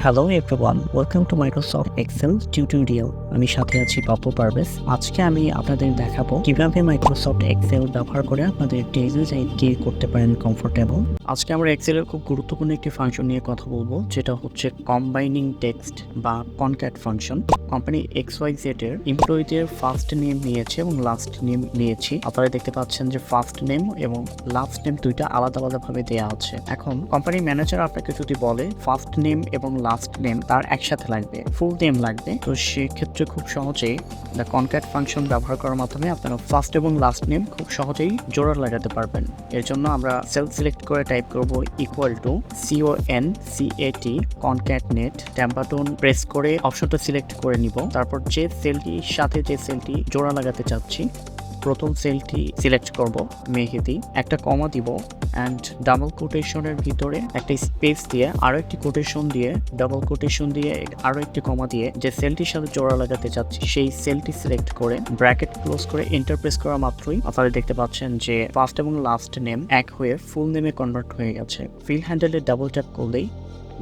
Hello everyone, welcome to Microsoft Excel tutorial. আমি সাথে আছি পাপ্পু পারভেজ। আজকে আমি আপনাদের দেখাবো কিভাবে মাইক্রোসফট এক্সেল ব্যবহার করে আপনাদের ডেইলি লাইফকে করতে পারেন কমফোর্টেবল। আজকে আমরা এক্সেলের খুব গুরুত্বপূর্ণ একটি ফাংশন নিয়ে কথা বলবো, যেটা হচ্ছে কম্বাইনিং টেক্সট বা কনক্যাট ফাংশন। কোম্পানি XYZ এর এমপ্লয়ীদের ফার্স্ট নেম নিয়েছে এবং লাস্ট নেম নিয়েছি। আপনারা দেখতে পাচ্ছেন যে ফার্স্ট নেম এবং লাস্ট নেম দুইটা আলাদা আলাদাভাবে দেওয়া আছে। এখন কোম্পানি ম্যানেজার আপনাকে যদি বলে ফার্স্ট নেম এবং লাস্ট নেম তার একসাথে লাগবে, ফুল নেম লাগবে, তো সেক্ষেত্রে খুব সহজেই দ্য কনক্যাট ফাংশন ব্যবহার করার মাধ্যমে আপনারা ফার্স্ট এবং লাস্ট নেম খুব সহজেই জোড়া লাগাতে পারবেন। এর জন্য আমরা সেল সিলেক্ট করে টাইপ করব equal to CONCAT concatenate, tab button press করে অপশনটা সিলেক্ট করে নিব। তারপর যে সেলটির সাথে যে সেলটি জোড়া লাগাতে চাচ্ছি প্রথম সেলটি সিলেক্ট করব মেহেদি, একটা কমা দিব অ্যান্ড ডাবল কোটেশনের ভিতরে একটা স্পেস দিয়ে আরো একটি কোটেশন দিয়ে ডাবল কোটেশন দিয়ে আরো একটি কমা দিয়ে যে সেলটির সাথে জোড়া লাগাতে চাচ্ছি সেই সেলটি সিলেক্ট করে ব্র্যাকেট ক্লোজ করে এন্টার প্রেস করা মাত্রই আপনারা দেখতে পাচ্ছেন যে ফার্স্ট এবং লাস্ট নেম এক হয়ে ফুল নেমে কনভার্ট হয়ে গেছে। ফিল হ্যান্ডেলে ডাবল ট্যাপ করলেই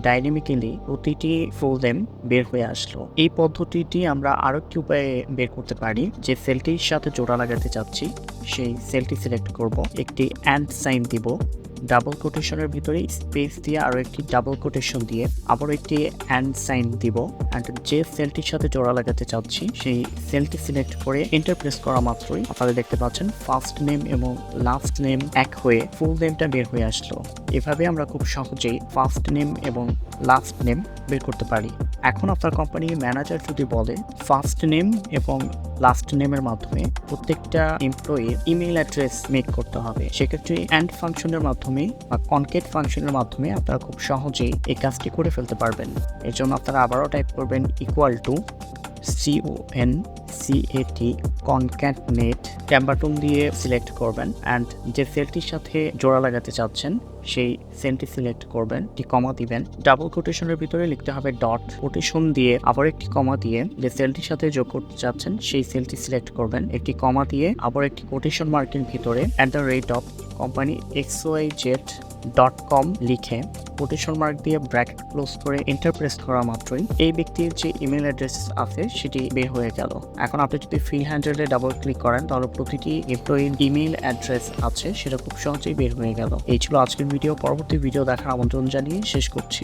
ডাইনামিক্যালি প্রতিটি ফুল নেম বের হয়ে আসলো। এই পদ্ধতিটি আমরা আরো একটি উপায়ে বের করতে পারি। যে সেলটির সাথে জোড়া লাগাতে চাচ্ছি সেই সেলটি সিলেক্ট করব, একটি অ্যান্ড সাইন দিব, ডাবল কোটেশনের ভিতরে স্পেস দিয়ে আরো একটি ডাবল কোটেশন দিয়ে আবার একটি অ্যান্ড সাইন দিব অ্যান্ড যে সেলটির সাথে জোড়া লাগাতে চাচ্ছি সেই সেলটি সিলেক্ট করে এন্টার প্রেস করা মাত্রই আপনারা দেখতে পাচ্ছেন ফার্স্ট নেম এবং লাস্ট নেম এক হয়ে ফুল নেমটা বের হয়ে আসলো। এভাবে আমরা খুব সহজেই ফার্স্ট নেম এবং লাস্ট নেম বের করতে পারি। এখন আপনার কোম্পানির ম্যানেজার যদি বলে ফার্স্ট নেম এবং লাস্ট নেমের মাধ্যমে প্রত্যেকটা এমপ্লয়ির ইমেল অ্যাড্রেস মেক করতে হবে, সেক্ষেত্রে অ্যান্ড ফাংশনের মাধ্যমে বা কনকেট ফাংশনের মাধ্যমে আপনারা খুব সহজেই এই কাজটি করে ফেলতে পারবেন। এর জন্য আপনারা আবারও টাইপ করবেন equal to CONCAT concatenate, tab button দিয়ে সিলেক্ট করবেন অ্যান্ড যে সেলটির সাথে জোড়া লাগাতে চাচ্ছেন সেই সেলটি সিলেক্ট করবেন, একটি কমা দিবেন, ডাবল কোটেশনের ভিতরে লিখতে হবে ডট, কোটেশন দিয়ে আবার একটি কমা দিয়ে যে সেলটির সাথে যোগ করতে চাচ্ছেন সেই সেলটি সিলেক্ট করবেন, একটি কমা দিয়ে আবার একটি কোটেশন মার্কের ভিতরে @ কোম্পানি XYZ.com লিখে কোটেশন মার্ক দিয়ে ব্র্যাকেট ক্লোজ করে এন্টার প্রেস করা মাত্রই এই ব্যক্তির যে ইমেল অ্যাড্রেস আছে সেটি বের হয়ে গেল। এখন আপনি যদি ফিল হ্যান্ডেলে ডাবল ক্লিক করেন তাহলে প্রতিটি এমপ্লয়ির ইমেল অ্যাড্রেস আছে সেটা খুব সহজেই বের হয়ে গেল। এই ছিল আজকের ভিডিও। পরবর্তী ভিডিও দেখার আমন্ত্রণ জানিয়ে শেষ করছি।